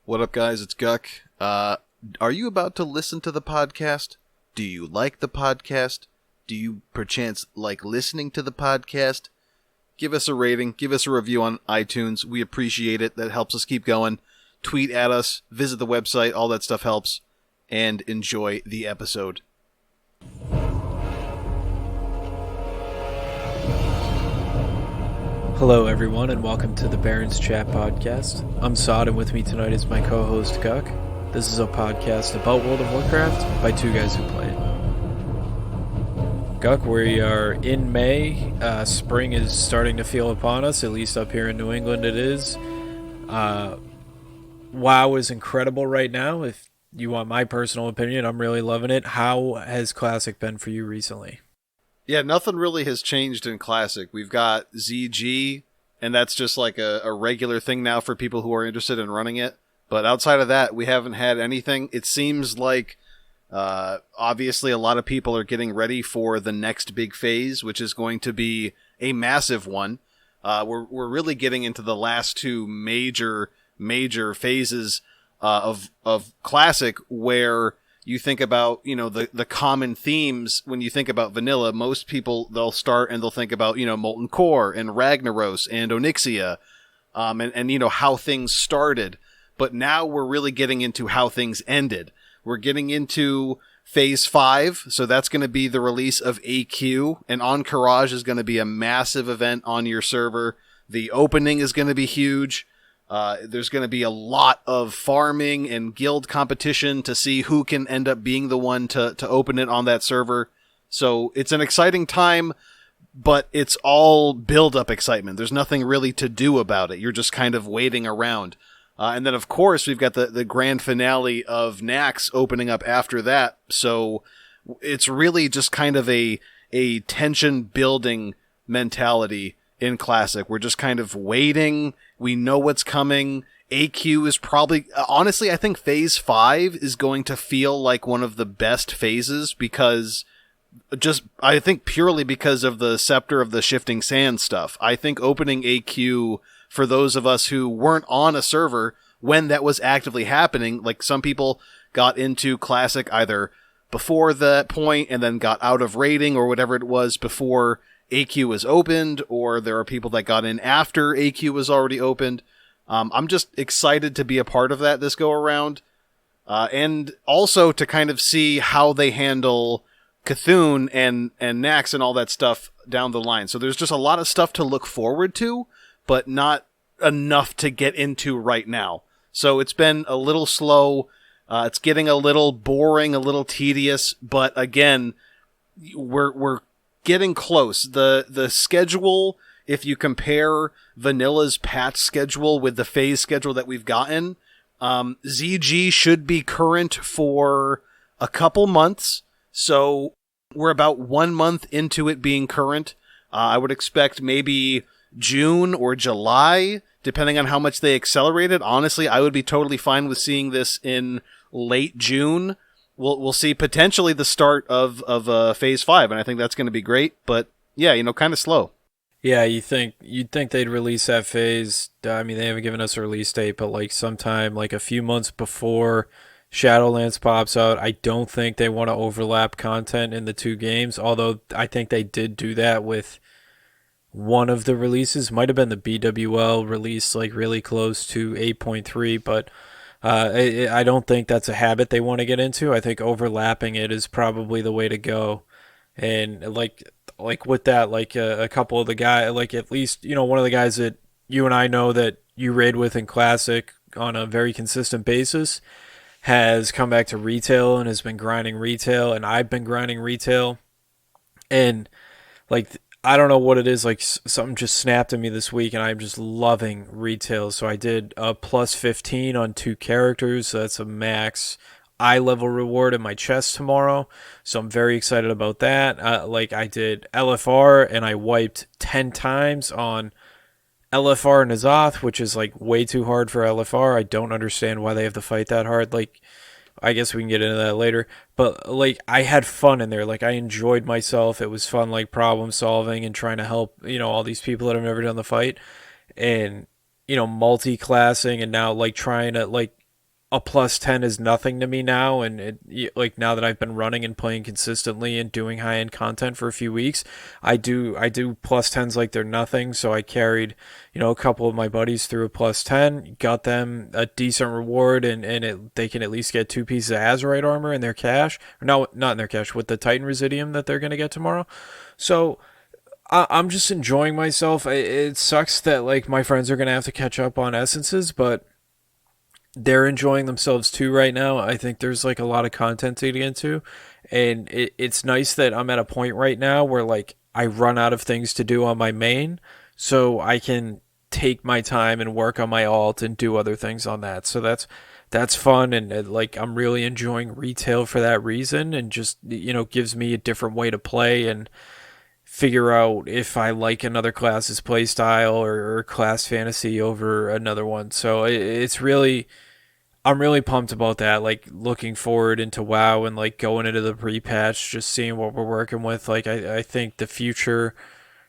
What up, guys? It's Guck. Are you about to listen to the podcast? Do you like the podcast? Do you perchance like listening to the podcast? Give us a rating. Give us a review on iTunes. We appreciate it. That helps us keep going. Tweet at us. Visit the website. All that stuff helps. And enjoy the episode. Hello everyone and welcome to the Barrens Chat Podcast. I'm Sod and with me tonight is my co-host Guck. This is a podcast about World of Warcraft by two guys who play it. Guck, we are in May. Spring is starting to feel upon us, at least up here in New England it is. WoW is incredible right now. If you want my personal opinion, I'm really loving it. How has Classic been for you recently? Yeah, nothing really has changed in Classic. We've got ZG, and that's just like a regular thing now for people who are interested in running it. But outside of that, we haven't had anything. It seems like, obviously, a lot of people are getting ready for the next big phase, which is going to be a massive one. We're really getting into the last two major phases of Classic, where you think about, the common themes when you think about vanilla. Most people, they'll start and they'll think about, Molten Core and Ragnaros and Onyxia, and how things started. But now we're really getting into how things ended. We're getting into Phase 5, so that's going to be the release of AQ, and Encourage is going to be a massive event on your server. The opening is going to be huge. There's going to be a lot of farming and guild competition to see who can end up being the one to open it on that server. So it's an exciting time, but it's all build-up excitement. There's nothing really to do about it. You're just kind of waiting around. And then, of course, we've got the grand finale of Nax opening up after that. So it's really just kind of a tension-building mentality in Classic. We're just kind of waiting. We know what's coming. AQ is probably, honestly, I think Phase 5 is going to feel like one of the best phases because I think purely because of the Scepter of the Shifting Sand stuff. I think opening AQ, for those of us who weren't on a server when that was actively happening, like some people got into Classic either before that point and then got out of raiding or whatever it was before AQ was opened, or there are people that got in after AQ was already opened. I'm just excited to be a part of that this go around, and also to kind of see how they handle Cthulhu and Nax and all that stuff down the line. So there's just a lot of stuff to look forward to, but not enough to get into right now. So it's been a little slow. It's getting a little boring, a little tedious, but again, we're getting close. The schedule, if you compare Vanilla's patch schedule with the phase schedule that we've gotten, ZG should be current for a couple months. So we're about 1 month into it being current. I would expect maybe June or July, depending on how much they accelerate it. Honestly, I would be totally fine with seeing this in late June. We'll see potentially the start of Phase 5, and I think that's going to be great. But yeah, kind of slow. Yeah, you'd think they'd release that phase. I mean, they haven't given us a release date, but like sometime like a few months before Shadowlands pops out. I don't think they want to overlap content in the two games, although I think they did do that with one of the releases. Might have been the BWL release, like really close to 8.3, but I don't think that's a habit they want to get into. I think overlapping it is probably the way to go. And like with that, like a couple of the guys, like at least, one of the guys that you and I know that you raid with in Classic on a very consistent basis has come back to retail and has been grinding retail, and I've been grinding retail. And like, I don't know what it is, like something just snapped at me this week and I'm just loving retail. So I did a plus 15 on 2 characters. So that's a max eye level reward in my chest tomorrow. So I'm very excited about that. Like I did LFR and I wiped 10 times on LFR and Azoth, which is like way too hard for LFR. I don't understand why they have to fight that hard. Like, I guess we can get into that later, but like I had fun in there. Like I enjoyed myself. It was fun, like problem solving and trying to help, all these people that have never done the fight, and multi-classing, and now like trying to like a plus 10 is nothing to me now, and like now that I've been running and playing consistently and doing high end content for a few weeks, I do plus 10s like they're nothing. So I carried, a couple of my buddies through a plus 10, got them a decent reward, and they can at least get 2 pieces of Azurite armor in their cache, or no, not in their cache, with the Titan Residium that they're gonna get tomorrow. So I'm just enjoying myself. It sucks that like my friends are gonna have to catch up on essences, but they're enjoying themselves too right now. I think there's like a lot of content to get into, and it's nice that I'm at a point right now where like I run out of things to do on my main, so I can take my time and work on my alt and do other things on that. So that's fun, and like I'm really enjoying retail for that reason, and just gives me a different way to play and figure out if I like another class's playstyle or class fantasy over another one. So it's really, I'm really pumped about that. Like looking forward into WoW and like going into the pre-patch, just seeing what we're working with. Like I think the future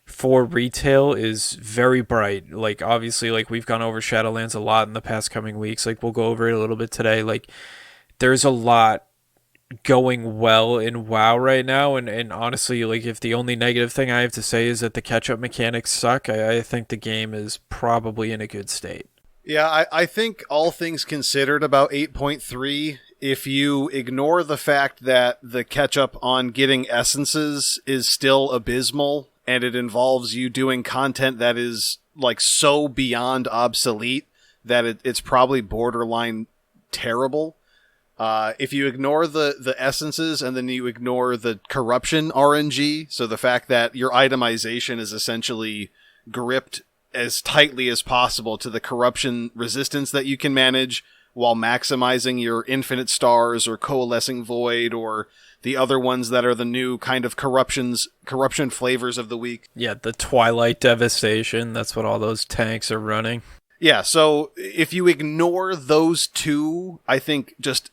for retail is very bright. Like obviously, like we've gone over Shadowlands a lot in the past coming weeks. Like we'll go over it a little bit today. Like there's a lot going well in WoW right now, and honestly, like if the only negative thing I have to say is that the catch up mechanics suck, I think the game is probably in a good state. Yeah, I think all things considered about 8.3, if you ignore the fact that the catch up on getting essences is still abysmal, and it involves you doing content that is like so beyond obsolete that it's probably borderline terrible. If you ignore the essences and then you ignore the corruption RNG, so the fact that your itemization is essentially gripped as tightly as possible to the corruption resistance that you can manage while maximizing your infinite stars or coalescing void or the other ones that are the new kind of corruption flavors of the week. Yeah, the Twilight Devastation, that's what all those tanks are running. Yeah, so if you ignore those two, I think just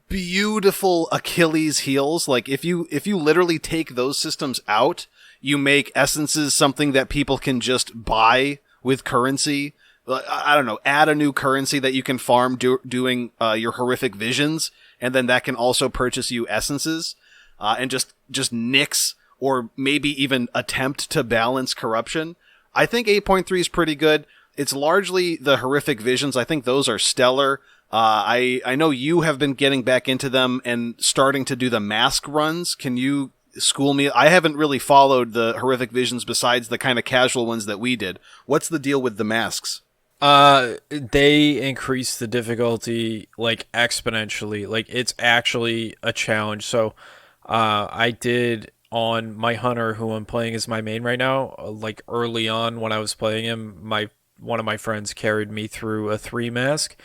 beautiful Achilles heels. Like if you literally take those systems out, you make essences something that people can just buy with currency. I don't know, add a new currency that you can farm doing your horrific visions, and then that can also purchase you essences, and just nix or maybe even attempt to balance corruption. I think 8.3 is pretty good. It's largely the horrific visions. I think those are stellar. I know you have been getting back into them and starting to do the mask runs. Can you school me? I haven't really followed the horrific visions besides the kind of casual ones that we did. What's the deal with the masks? They increase the difficulty like exponentially. Like it's actually a challenge. So, I did on my hunter, who I'm playing as my main right now. Like early on when I was playing him, one of my friends carried me through a 3 mask,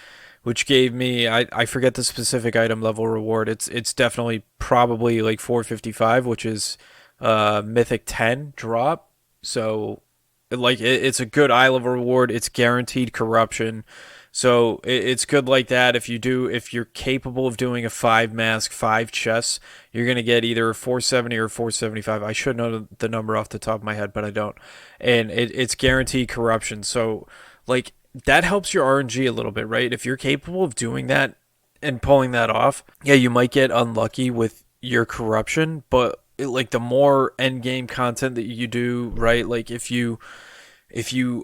which gave me, I forget the specific item level reward. It's definitely probably like 455, which is mythic 10 drop. So like it's a good eye level reward. It's guaranteed corruption. So it's good like that. If you're capable of doing a 5 mask, 5 chests, you're going to get either 470 or 475. I should know the number off the top of my head, but I don't. And it's guaranteed corruption. So like that helps your RNG a little bit, right? If you're capable of doing that and pulling that off, yeah, you might get unlucky with your corruption, but like the more end game content that you do, right? Like if you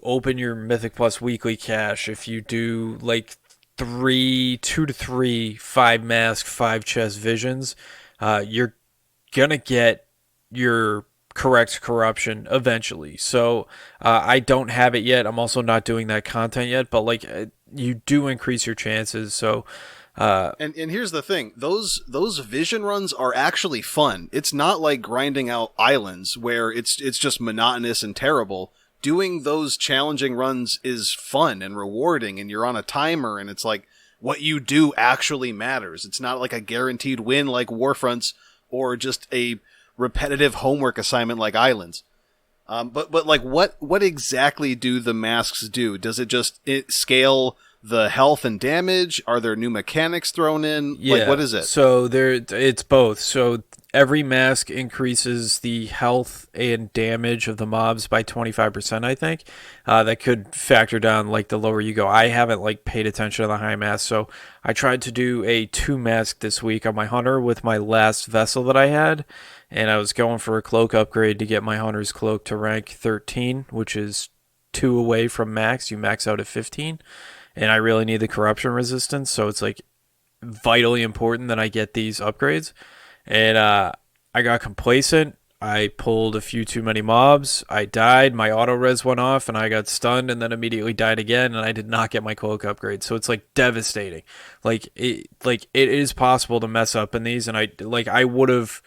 open your Mythic Plus weekly cache, if you do like 2 to 3 5 mask 5 chest visions, you're gonna get your correct corruption eventually. So I don't have it yet. I'm also not doing that content yet, but like you do increase your chances. So and here's the thing, those vision runs are actually fun. It's not like grinding out islands where it's just monotonous and terrible. Doing those challenging runs is fun and rewarding, and you're on a timer, and it's like what you do actually matters. It's not like a guaranteed win like Warfronts or just a repetitive homework assignment like Islands. But like what exactly do the masks do? Does it just scale the health and damage? Are there new mechanics thrown in? Yeah. Like, what is it? So it's both. So every mask increases the health and damage of the mobs by 25%, I think. That could factor down like the lower you go. I haven't like paid attention to the high mask, so I tried to do a 2 mask this week on my hunter with my last vessel that I had, and I was going for a cloak upgrade to get my hunter's cloak to rank 13, which is 2 away from max. You max out at 15, and I really need the corruption resistance, so it's like vitally important that I get these upgrades. And I got complacent. I pulled a few too many mobs. I died. My auto res went off, and I got stunned, and then immediately died again. And I did not get my cloak upgrade. So it's like devastating. It is possible to mess up in these, and I would have,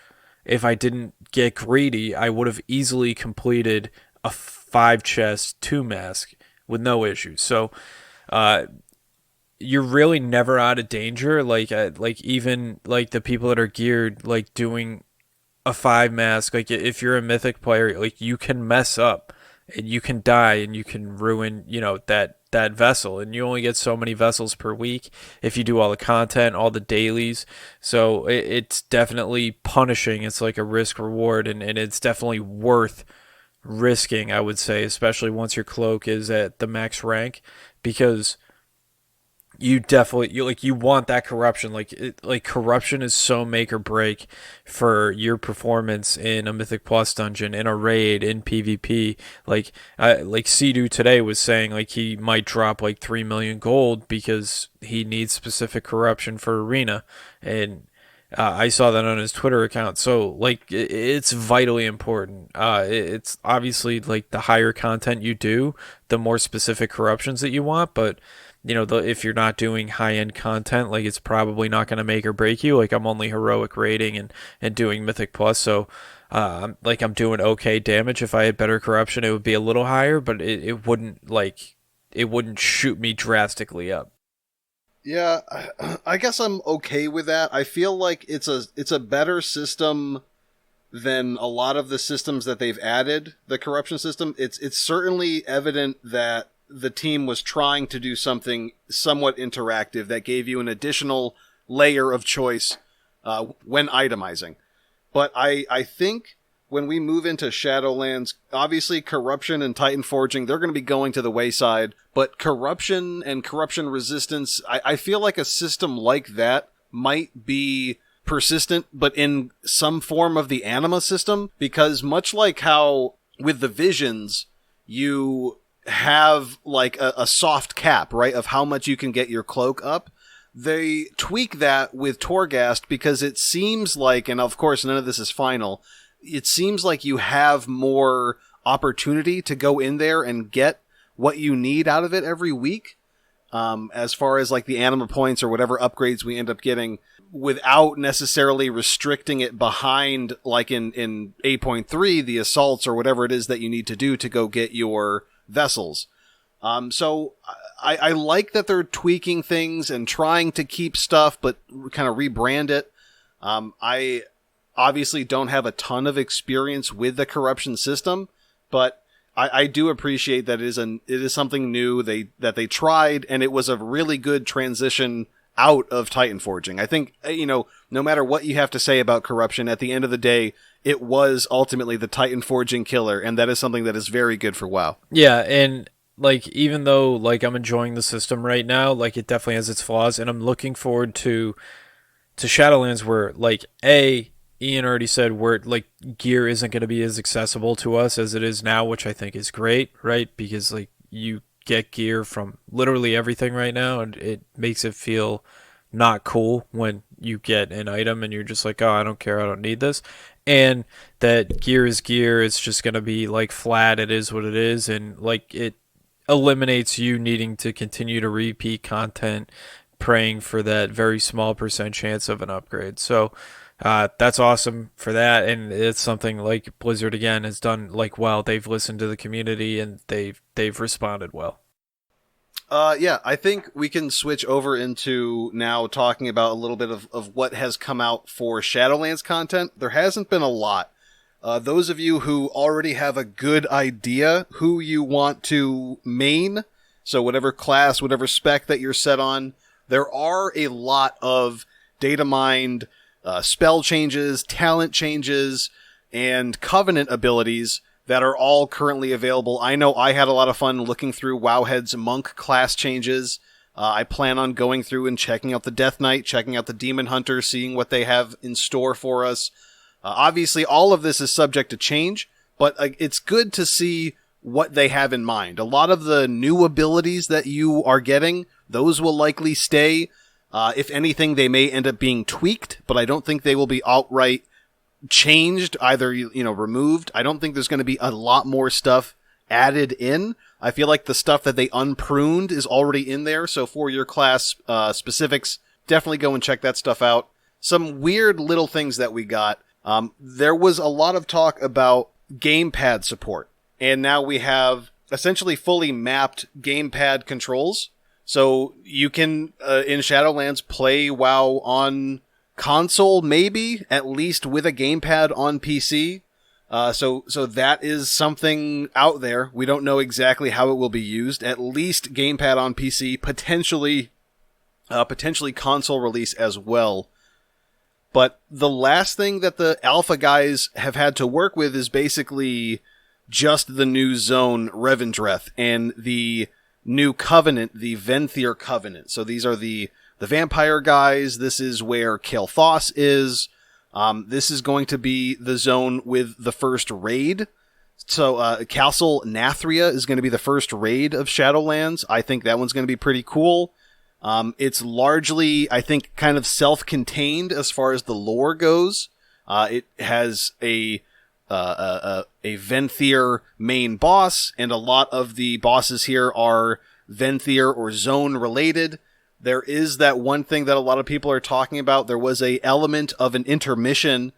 if I didn't get greedy, I would have easily completed a 5 chest 2 mask with no issues. So, you're really never out of danger. Like even like the people that are geared, like doing a 5 mask, like if you're a mythic player, like you can mess up and you can die and you can ruin, that vessel, and you only get so many vessels per week if you do all the content, all the dailies. So it's definitely punishing. It's like a risk reward, and it's definitely worth risking, I would say, especially once your cloak is at the max rank, because you definitely you want that corruption. Like corruption is so make or break for your performance in a Mythic Plus dungeon, in a raid, in PvP. Like Sea-Doo today was saying, like he might drop like 3 million gold because he needs specific corruption for arena, and I saw that on his Twitter account. So like it's vitally important. It's obviously like the higher content you do, the more specific corruptions that you want, but if you're not doing high-end content, like it's probably not going to make or break you. Like I'm only heroic raiding and doing Mythic Plus, so I'm doing okay damage. If I had better corruption, it would be a little higher, but it wouldn't shoot me drastically up. Yeah, I guess I'm okay with that. I feel like it's a better system than a lot of the systems that they've added. The corruption system, it's certainly evident that the team was trying to do something somewhat interactive that gave you an additional layer of choice when itemizing. But I think when we move into Shadowlands, obviously corruption and Titan Forging, they're going to be going to the wayside. But corruption and corruption resistance, I feel like a system like that might be persistent, but in some form of the anima system. Because much like how with the visions, you have like a soft cap, right, of how much you can get your cloak up. They tweak that with Torghast because it seems like, and of course none of this is final, it seems like you have more opportunity to go in there and get what you need out of it every week, as far as like the anima points or whatever upgrades we end up getting, without necessarily restricting it behind, like in 8.3, the assaults or whatever it is that you need to do to go get your vessels. So I like that they're tweaking things and trying to keep stuff, but kind of rebrand it. I obviously don't have a ton of experience with the corruption system, but I do appreciate that it is something new that they tried, and it was a really good transition out of Titan Forging. I think, no matter what you have to say about corruption, at the end of the day, it was ultimately the Titan Forging killer, and that is something that is very good for WoW. Yeah, and like even though like I'm enjoying the system right now, like it definitely has its flaws, and I'm looking forward to Shadowlands, where like Ian already said where like gear isn't going to be as accessible to us as it is now, which I think is great, right? Because like you get gear from literally everything right now, and it makes it feel not cool when you get an item and you're just like, oh, I don't care, I don't need this. And that gear is gear, it's just going to be like flat, it is what it is, and like it eliminates you needing to continue to repeat content praying for that very small % chance of an upgrade. So that's awesome for that, and it's something like Blizzard again has done like well. They've listened to the community and they've responded well. Yeah, I think we can switch over into now talking about a little bit of what has come out for Shadowlands content. There hasn't been a lot. Those of you who already have a good idea who you want to main So whatever class, whatever spec that you're set on, there are a lot of data mined spell changes, talent changes, and covenant abilities that are all currently available. I know I had a lot of fun looking through Wowhead's monk class changes. I plan on going through and checking out the Death Knight, checking out the Demon Hunter, seeing what they have in store for us. Obviously, all of this is subject to change, but it's good to see what they have in mind. A lot of the new abilities that you are getting, those will likely stay. If anything, they may end up being tweaked, but I don't think they will be outright changed, either, removed. I don't think there's going to be a lot more stuff added in. I feel like the stuff that they unpruned is already in there, so for your class specifics, definitely go and check that stuff out. Some weird little things that we got. There was a lot of talk about gamepad support, and now we have essentially fully mapped gamepad controls. So you can, in Shadowlands, play WoW on console, maybe, at least with a gamepad on PC. So that is something out there. We don't know exactly how it will be used. At least gamepad on PC, potentially console release as well. But the last thing that the alpha guys have had to work with is basically just the new zone Revendreth and the new covenant, the Venthyr covenant. So these are the vampire guys. This is where Kael'thas is. This is going to be the zone with the first raid. So Castle Nathria is going to be the first raid of Shadowlands. I think that one's going to be pretty cool. It's largely, I think, kind of self-contained as far as the lore goes. It has a Venthyr main boss, and a lot of the bosses here are Venthyr or zone related. There is that one thing that a lot of people are talking about. There was a element of an intermission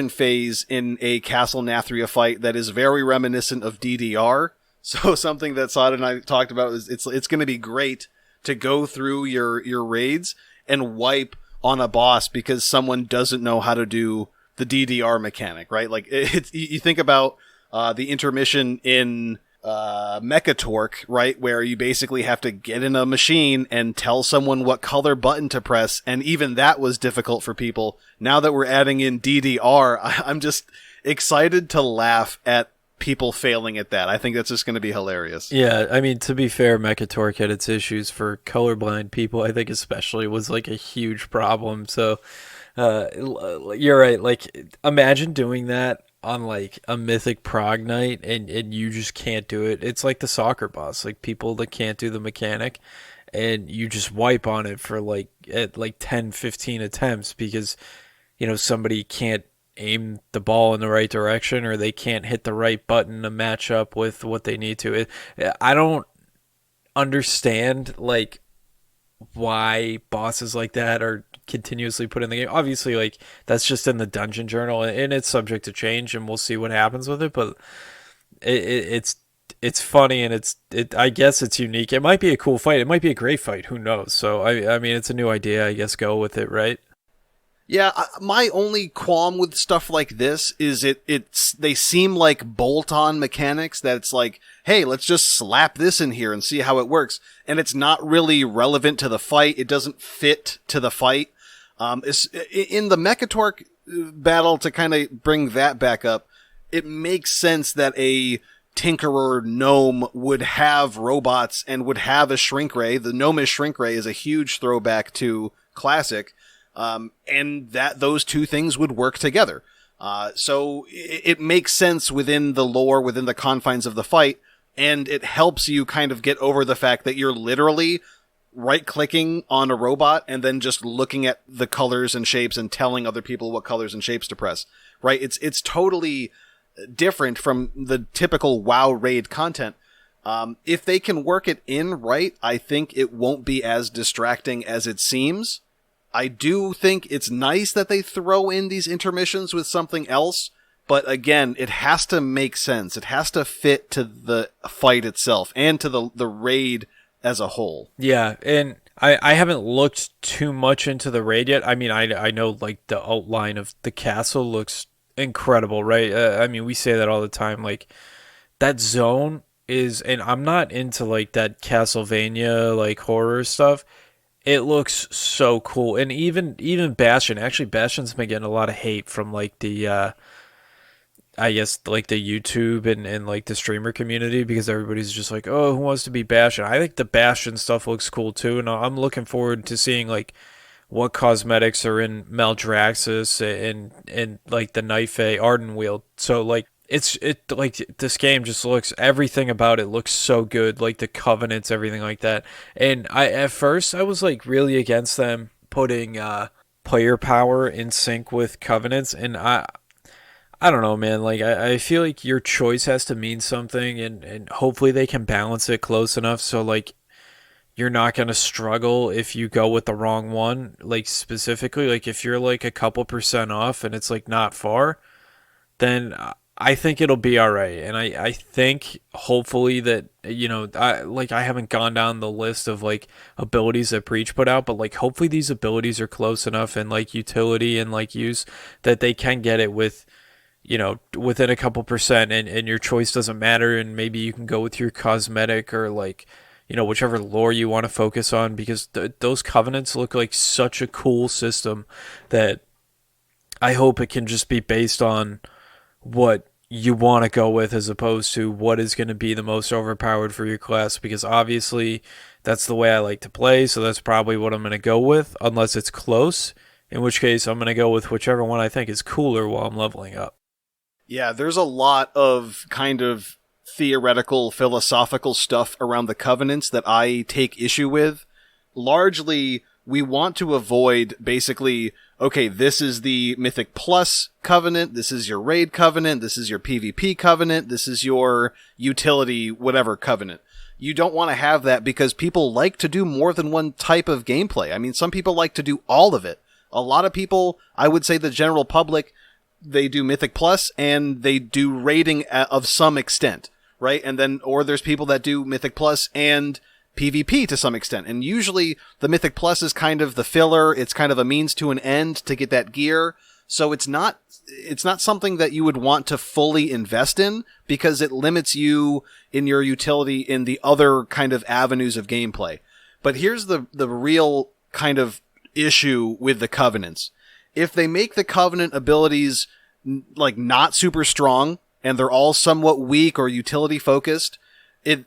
phase in a Castle Nathria fight that is very reminiscent of DDR. So something that Sada and I talked about is it's going to be great to go through your raids and wipe on a boss because someone doesn't know how to do the DDR mechanic, right? Like you think about the intermission in Mechatork, right, where you basically have to get in a machine and tell someone what color button to press, and even that was difficult for people. Now that we're adding in DDR, I'm just excited to laugh at people failing at that. I think that's just going to be hilarious. Yeah, I mean, to be fair, Mechatork had its issues for colorblind people, I think especially, was like a huge problem. So you're right. Like, imagine doing that on like a mythic prog night and you just can't do it. It's like the soccer boss, like people that can't do the mechanic and you just wipe on it for like 10, 15 attempts because, somebody can't aim the ball in the right direction or they can't hit the right button to match up with what they need to. I don't understand like why bosses like that are continuously put in the game. Obviously, like that's just in the dungeon journal and it's subject to change and we'll see what happens with it, but it's funny and I guess it's unique. It might be a cool fight. It might be a great fight. Who knows? So I mean, it's a new idea. I guess go with it, right? Yeah, my only qualm with stuff like this is they seem like bolt-on mechanics that it's like, hey, let's just slap this in here and see how it works. And it's not really relevant to the fight. It doesn't fit to the fight. In the Mechatork battle, to kind of bring that back up, it makes sense that a Tinkerer gnome would have robots and would have a shrink ray. The gnomish shrink ray is a huge throwback to Classic. And that those two things would work together. So it makes sense within the lore, within the confines of the fight, and it helps you kind of get over the fact that you're literally right-clicking on a robot and then just looking at the colors and shapes and telling other people what colors and shapes to press, right? It's totally different from the typical WoW raid content. If they can work it in right, I think it won't be as distracting as it seems. I do think it's nice that they throw in these intermissions with something else, but again, it has to make sense. It has to fit to the fight itself and to the raid as a whole. Yeah, and I haven't looked too much into the raid yet. I mean, I know like the outline of the castle looks incredible, right? I mean, we say that all the time. Like that zone is, and I'm not into like that Castlevania like horror stuff. It looks so cool, and even Bastion. Actually, Bastion's been getting a lot of hate from like the I guess like the YouTube and like the streamer community because everybody's just like, oh, who wants to be Bastion? I think the Bastion stuff looks cool too, and I'm looking forward to seeing like what cosmetics are in Maldraxxus and like the Knife Arden Wield. So like it like this game just looks, everything about it looks so good, like the covenants, everything like that. And I at first I was like really against them putting player power in sync with covenants, and I don't know, man. Like I feel like your choice has to mean something, and hopefully they can balance it close enough so like you're not gonna struggle if you go with the wrong one. Like specifically, like if you're like a couple percent off and it's like not far, then I think it'll be all right. And I think hopefully that, you know, I haven't gone down the list of like abilities that Breach put out, but like hopefully these abilities are close enough and like utility and like use that they can get it with, you know, within a couple percent, and your choice doesn't matter, and maybe you can go with your cosmetic or like, you know, whichever lore you want to focus on, because those covenants look like such a cool system that I hope it can just be based on what you want to go with as opposed to what is going to be the most overpowered for your class, because obviously that's the way I like to play, so that's probably what I'm going to go with unless it's close, in which case I'm going to go with whichever one I think is cooler while I'm leveling up. Yeah, there's a lot of kind of theoretical, philosophical stuff around the covenants that I take issue with. Largely, we want to avoid basically, okay, this is the Mythic Plus covenant, this is your raid covenant, this is your PvP covenant, this is your utility whatever covenant. You don't want to have that because people like to do more than one type of gameplay. I mean, some people like to do all of it. A lot of people, I would say the general public, they do Mythic Plus and they do raiding of some extent, right? And then, or there's people that do Mythic Plus and PvP to some extent. And usually the Mythic Plus is kind of the filler. It's kind of a means to an end to get that gear. So it's not something that you would want to fully invest in because it limits you in your utility in the other kind of avenues of gameplay. But here's the real kind of issue with the covenants. If they make the covenant abilities like not super strong and they're all somewhat weak or utility focused,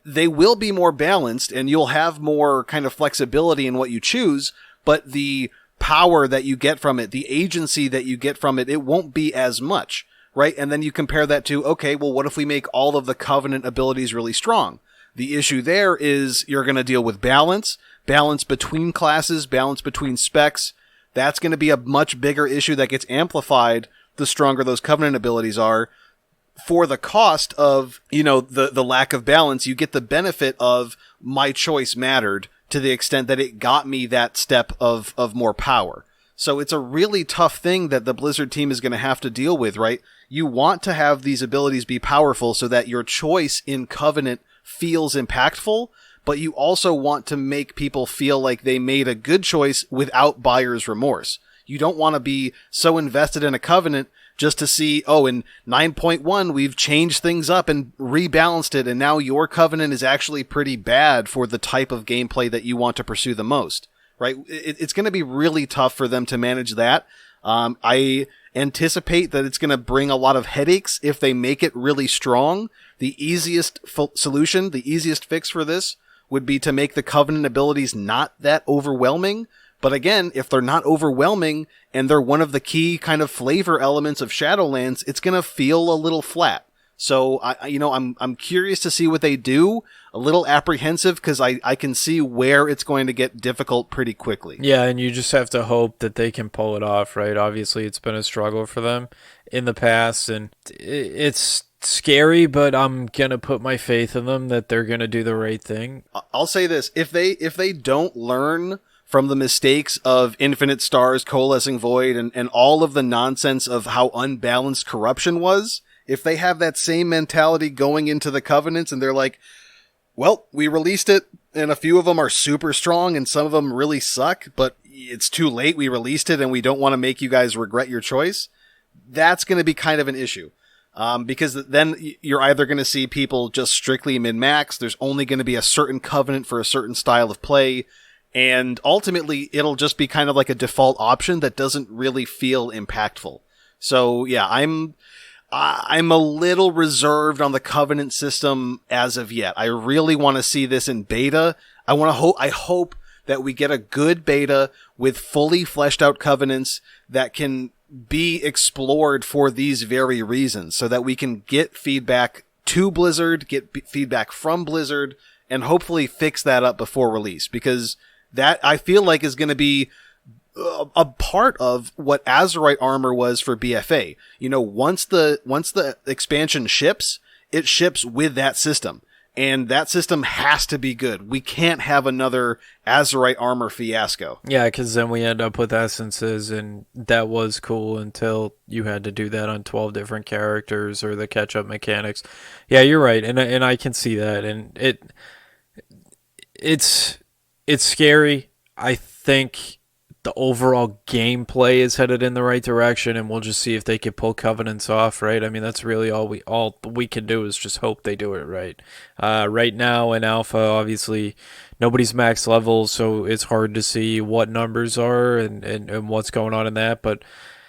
they will be more balanced and you'll have more kind of flexibility in what you choose, but the power that you get from it, the agency that you get from it, it won't be as much, right? And then you compare that to, okay, well, what if we make all of the covenant abilities really strong? The issue there is you're going to deal with balance between classes, balance between specs. That's going to be a much bigger issue that gets amplified the stronger those covenant abilities are. For the cost of, you know, the lack of balance, you get the benefit of my choice mattered to the extent that it got me that step of more power. So it's a really tough thing that the Blizzard team is going to have to deal with, right? You want to have these abilities be powerful so that your choice in Covenant feels impactful, but you also want to make people feel like they made a good choice without buyer's remorse. You don't want to be so invested in a Covenant just to see, oh, in 9.1, we've changed things up and rebalanced it, and now your Covenant is actually pretty bad for the type of gameplay that you want to pursue the most, right? It's going to be really tough for them to manage that. I anticipate that it's going to bring a lot of headaches if they make it really strong. The easiest solution, the easiest fix for this would be to make the Covenant abilities not that overwhelming. But again, if they're not overwhelming and they're one of the key kind of flavor elements of Shadowlands, it's going to feel a little flat. So I'm curious to see what they do. A little apprehensive because I can see where it's going to get difficult pretty quickly. Yeah, and you just have to hope that they can pull it off, right? Obviously, it's been a struggle for them in the past, and it's scary, but I'm gonna put my faith in them that they're gonna do the right thing. I'll say this: if they don't learn from the mistakes of Infinite Stars, Coalescing Void, and all of the nonsense of how unbalanced corruption was, if they have that same mentality going into the Covenants and they're like, well, we released it and a few of them are super strong and some of them really suck, but it's too late, we released it and we don't want to make you guys regret your choice, that's going to be kind of an issue. Because then you're either going to see people just strictly min-max, there's only going to be a certain covenant for a certain style of play, and ultimately it'll just be kind of like a default option that doesn't really feel impactful. So yeah, I'm a little reserved on the covenant system as of yet. I really want to see this in beta. I hope that we get a good beta with fully fleshed out covenants that can be explored for these very reasons, so that we can get feedback to Blizzard, get feedback from Blizzard, and hopefully fix that up before release, because that I feel like is going to be a part of what Azerite armor was for BFA. You know, once the expansion ships, it ships with that system. And that system has to be good. We can't have another Azerite armor fiasco. Yeah, because then we end up with essences, and that was cool until you had to do that on 12 different characters or the catch-up mechanics. Yeah, you're right, and I can see that, and it's scary. I think the overall gameplay is headed in the right direction, and we'll just see if they can pull covenants off, right? I mean, that's really all we can do is just hope they do it right. Right now in alpha, obviously nobody's max level, so it's hard to see what numbers are and what's going on in that. But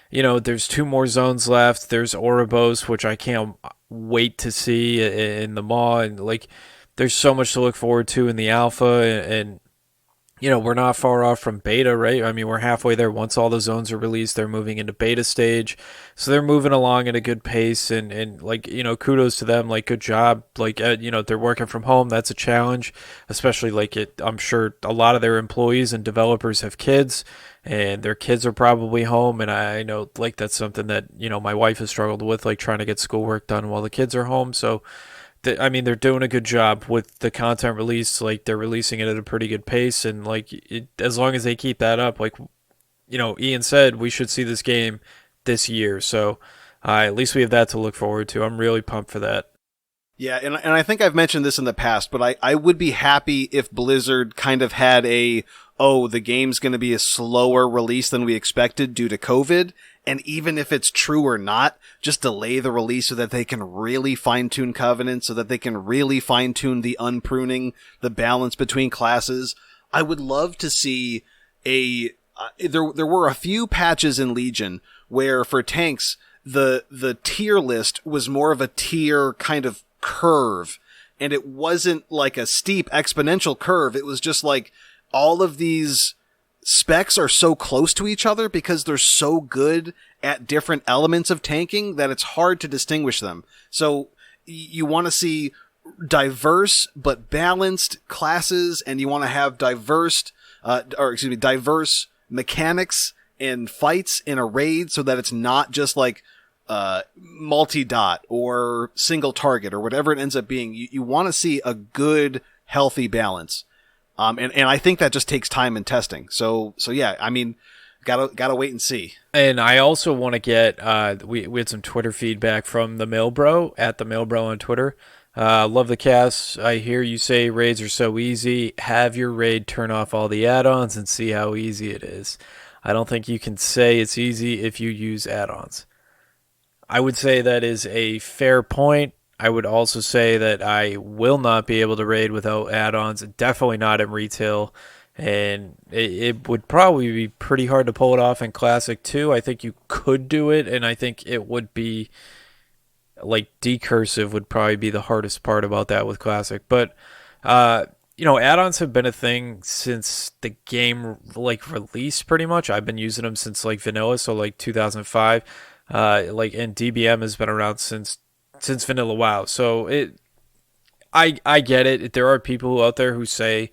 you know, there's 2 more zones left. There's Ouroboros, which I can't wait to see in the Maw, and like there's so much to look forward to in the alpha, and you know, we're not far off from beta, right? I mean, we're halfway there. Once all the zones are released, they're moving into beta stage. So they're moving along at a good pace, and like, you know, kudos to them. Like, good job. Like, you know, they're working from home. That's a challenge, especially like I'm sure a lot of their employees and developers have kids, and their kids are probably home. And I know like that's something that, you know, my wife has struggled with, like trying to get schoolwork done while the kids are home. So I mean, they're doing a good job with the content release. Like, they're releasing it at a pretty good pace, and like, as long as they keep that up, like, you know, Ian said, we should see this game this year. So at least we have that to look forward to. I'm really pumped for that. Yeah, and I think I've mentioned this in the past, but I would be happy if Blizzard kind of had the game's going to be a slower release than we expected due to COVID. And even if it's true or not, just delay the release so that they can really fine-tune covenants, so that they can really fine-tune the unpruning, the balance between classes. I would love to see there were a few patches in Legion where for tanks, the tier list was more of a tier kind of curve. And it wasn't like a steep exponential curve. It was just like all of these specs are so close to each other because they're so good at different elements of tanking that it's hard to distinguish them. So you want to see diverse but balanced classes, and you want to have diverse mechanics and fights in a raid, so that it's not just like multi-dot or single target or whatever it ends up being. You want to see a good, healthy balance. And I think that just takes time and testing. So yeah, I mean, gotta wait and see. And I also want to get, we had some Twitter feedback from the Mailbro at the Mailbro on Twitter. Love the cast. I hear you say raids are so easy. Have your raid turn off all the add-ons and see how easy it is. I don't think you can say it's easy if you use add-ons. I would say that is a fair point. I would also say that I will not be able to raid without add-ons, definitely not in retail, and it would probably be pretty hard to pull it off in Classic too. I think you could do it, and I think it would be, like, decursive would probably be the hardest part about that with Classic. But, you know, add-ons have been a thing since the game, like, released pretty much. I've been using them since, like, vanilla, so, like, 2005. And DBM has been around since Vanilla WoW. So I get it. There are people out there who say,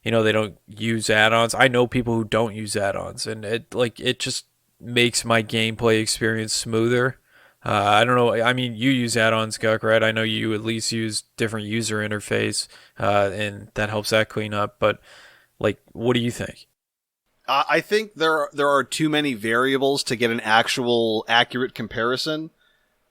you know, they don't use add-ons. I know people who don't use add-ons, and it just makes my gameplay experience smoother. I don't know. I mean, you use add-ons, Guck, right? I know you at least use different user interface, and that helps that clean up. But like, what do you think? I think there are too many variables to get an actual accurate comparison.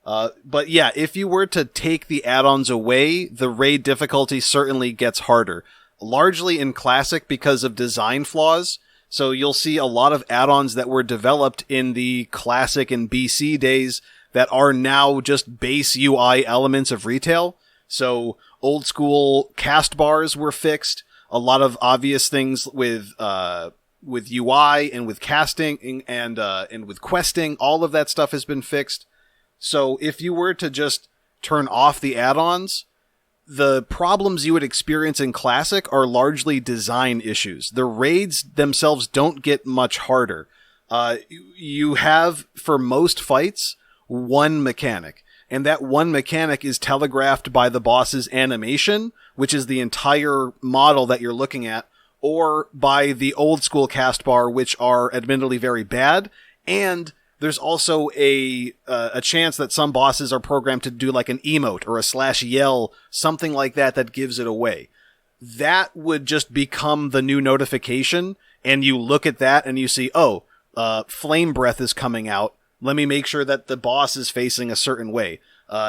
But yeah, if you were to take the add-ons away, the raid difficulty certainly gets harder. Largely in Classic because of design flaws. So you'll see a lot of add-ons that were developed in the Classic and BC days that are now just base UI elements of retail. So old school cast bars were fixed. A lot of obvious things with UI and with casting and with questing, all of that stuff has been fixed. So if you were to just turn off the add-ons, the problems you would experience in Classic are largely design issues. The raids themselves don't get much harder. You have, for most fights, one mechanic. And that one mechanic is telegraphed by the boss's animation, which is the entire model that you're looking at, or by the old school cast bar, which are admittedly very bad. And there's also a chance that some bosses are programmed to do like an emote or a /yell, something like that that gives it away. That would just become the new notification, and you look at that and you see, flame breath is coming out. Let me make sure that the boss is facing a certain way.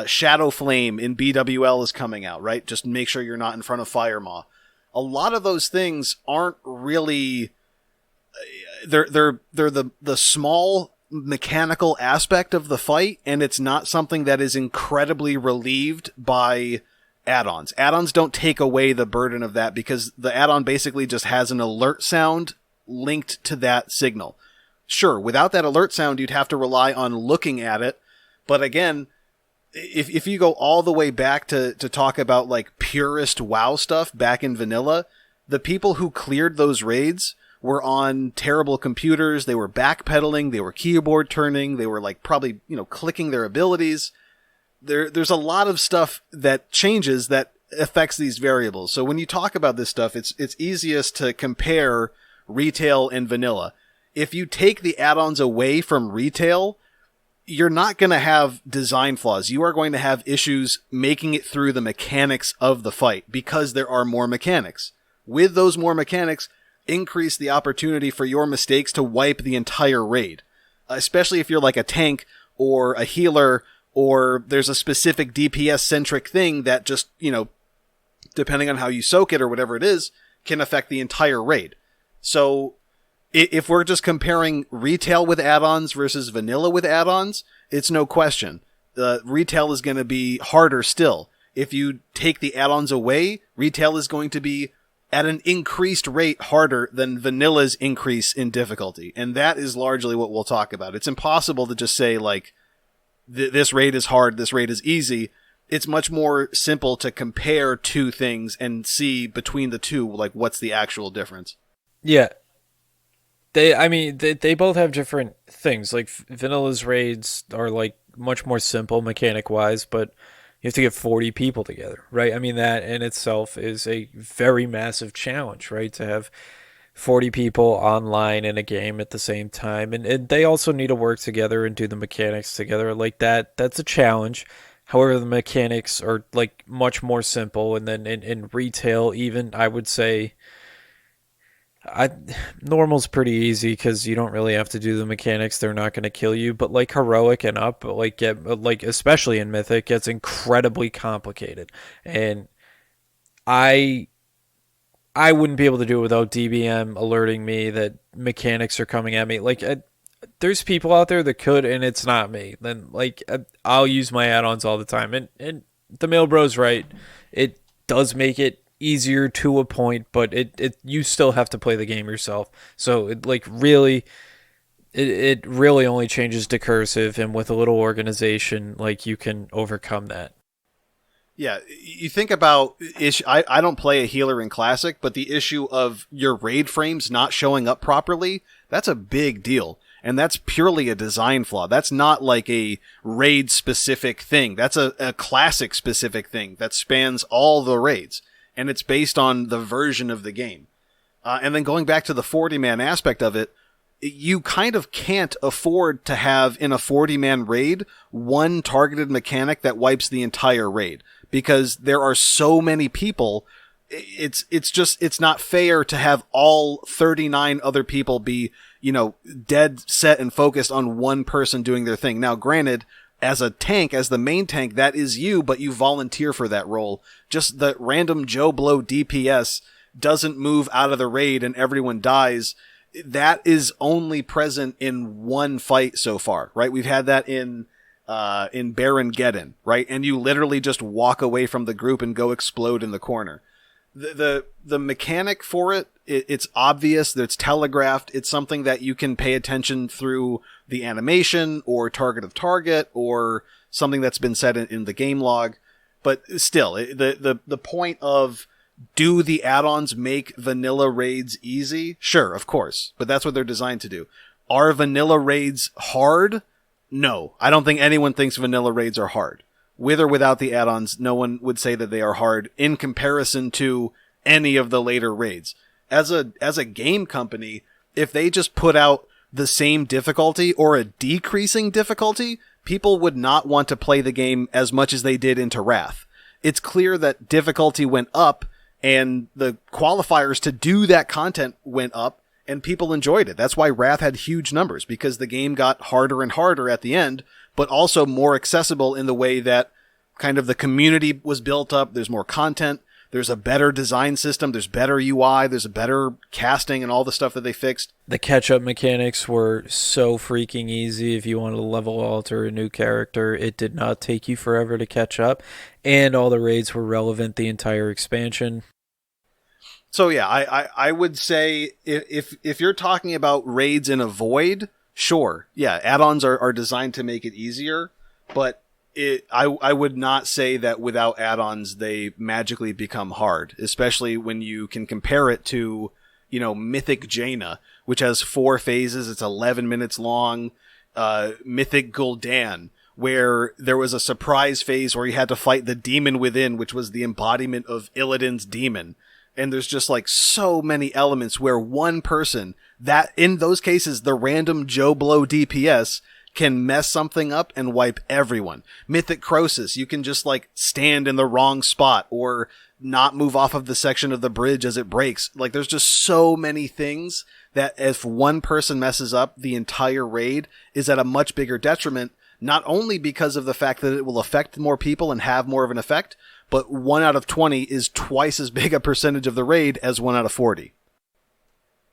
Shadow Flame in BWL is coming out, right? Just make sure you're not in front of Fire Maw. A lot of those things aren't really... They're the small mechanical aspect of the fight, and it's not something that is incredibly relieved by add-ons. Add-ons don't take away the burden of that, because the add-on basically just has an alert sound linked to that signal. Sure, without that alert sound, you'd have to rely on looking at it. But again, if you go all the way back to talk about like purist WoW stuff back in vanilla, the people who cleared those raids were on terrible computers. They were backpedaling. They were keyboard turning. They were like probably, clicking their abilities. There's a lot of stuff that changes that affects these variables. So when you talk about this stuff, it's easiest to compare retail and vanilla. If you take the add-ons away from retail, you're not going to have design flaws. You are going to have issues making it through the mechanics of the fight because there are more mechanics. With those more mechanics, increase the opportunity for your mistakes to wipe the entire raid. Especially if you're like a tank or a healer, or there's a specific DPS-centric thing that just, depending on how you soak it or whatever it is, can affect the entire raid. So if we're just comparing retail with add-ons versus vanilla with add-ons, it's no question. Retail is going to be harder still. If you take the add-ons away, retail is going to be at an increased rate harder than vanilla's increase in difficulty. And that is largely what we'll talk about. It's impossible to just say, like, this raid is hard, this raid is easy. It's much more simple to compare two things and see between the two, like, what's the actual difference. Yeah. They both have different things. Like, vanilla's raids are, like, much more simple mechanic-wise, but you have to get 40 people together, right? I mean, that in itself is a very massive challenge, right? To have 40 people online in a game at the same time. And they also need to work together and do the mechanics together like that. That's a challenge. However, the mechanics are, like, much more simple. And then in retail, even, I would say... normal's pretty easy because you don't really have to do the mechanics. They're not going to kill you, but like heroic and up, especially in mythic, gets incredibly complicated. And I wouldn't be able to do it without DBM alerting me that mechanics are coming at me. Like, there's people out there that could, and it's not me. Then, like, I'll use my add-ons all the time, and the Mail Bro's right. It does make it easier to a point, but it you still have to play the game yourself. So it really only changes to cursive, and with a little organization, like, you can overcome that. Yeah, you think about I don't play a healer in Classic, but the issue of your raid frames not showing up properly, that's a big deal. And that's purely a design flaw. That's not like a raid specific thing. That's a Classic specific thing that spans all the raids. And it's based on the version of the game. And then going back to the 40-man aspect of it, you kind of can't afford to have in a 40-man raid one targeted mechanic that wipes the entire raid, because there are so many people. It's not fair to have all 39 other people be, dead set and focused on one person doing their thing. Now, granted, as a tank, as the main tank, that is you, but you volunteer for that role. Just the random Joe Blow DPS doesn't move out of the raid and everyone dies. That is only present in one fight so far, right? We've had that in in Barrens, right? And you literally just walk away from the group and go explode in the corner. The mechanic for it's obvious, it's telegraphed, it's something that you can pay attention through the animation or target of target or something that's been said in the game log. But still, the point of, do the add-ons make vanilla raids easy? Sure, of course, but that's what they're designed to do. Are vanilla raids hard? No, I don't think anyone thinks vanilla raids are hard. With or without the add-ons, no one would say that they are hard in comparison to any of the later raids. As a game company, if they just put out the same difficulty or a decreasing difficulty, people would not want to play the game as much as they did into Wrath. It's clear that difficulty went up, and the qualifiers to do that content went up, and people enjoyed it. That's why Wrath had huge numbers, because the game got harder and harder at the end, but also more accessible in the way that kind of the community was built up. There's more content. There's a better design system. There's better UI. There's a better casting and all the stuff that they fixed. The catch-up mechanics were so freaking easy. If you wanted to level alter a new character, it did not take you forever to catch up. And all the raids were relevant the entire expansion. So yeah, I would say if you're talking about raids in a void, sure. Yeah, add-ons are designed to make it easier, but I would not say that without add-ons they magically become hard, especially when you can compare it to, Mythic Jaina, which has 4 phases, it's 11 minutes long, Mythic Gul'dan, where there was a surprise phase where you had to fight the demon within, which was the embodiment of Illidan's demon. And there's just so many elements where one person, that in those cases, the random Joe Blow DPS can mess something up and wipe everyone. Mythic Croesus, you can just stand in the wrong spot or not move off of the section of the bridge as it breaks. There's just so many things that if one person messes up, the entire raid is at a much bigger detriment, not only because of the fact that it will affect more people and have more of an effect, but 1 out of 20 is twice as big a percentage of the raid as 1 out of 40.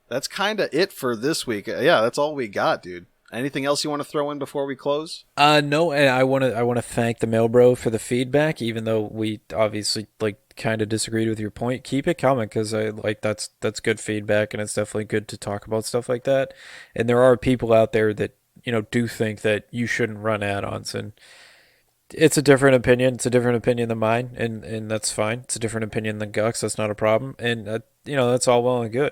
That's kind of it for this week. Yeah, that's all we got, dude. Anything else you want to throw in before we close? No, and I want to thank the mail bro for the feedback, even though we obviously kind of disagreed with your point. Keep it coming, because that's good feedback, and it's definitely good to talk about stuff like that. And there are people out there that do think that you shouldn't run add-ons, and it's a different opinion. It's a different opinion than mine, and that's fine. It's a different opinion than Gux. That's not a problem, and that's all well and good.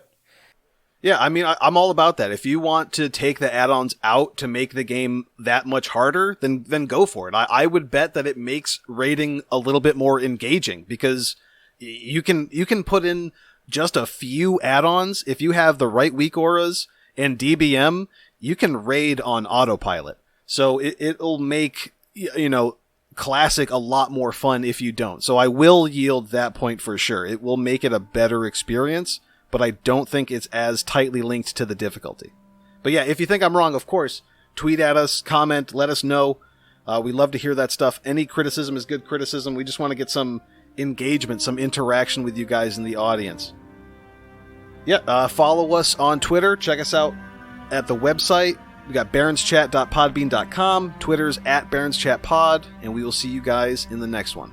Yeah, I mean, I'm all about that. If you want to take the add-ons out to make the game that much harder, then go for it. I would bet that it makes raiding a little bit more engaging, because you can put in just a few add-ons. If you have the right weak auras and DBM, you can raid on autopilot. So it'll make, Classic a lot more fun if you don't. So I will yield that point for sure. It will make it a better experience, but I don't think it's as tightly linked to the difficulty. But yeah, if you think I'm wrong, of course, tweet at us, comment, let us know. We love to hear that stuff. Any criticism is good criticism. We just want to get some engagement, some interaction with you guys in the audience. Yeah, follow us on Twitter. Check us out at the website. We got baronschat.podbean.com. Twitter's @baronschatpod, and we will see you guys in the next one.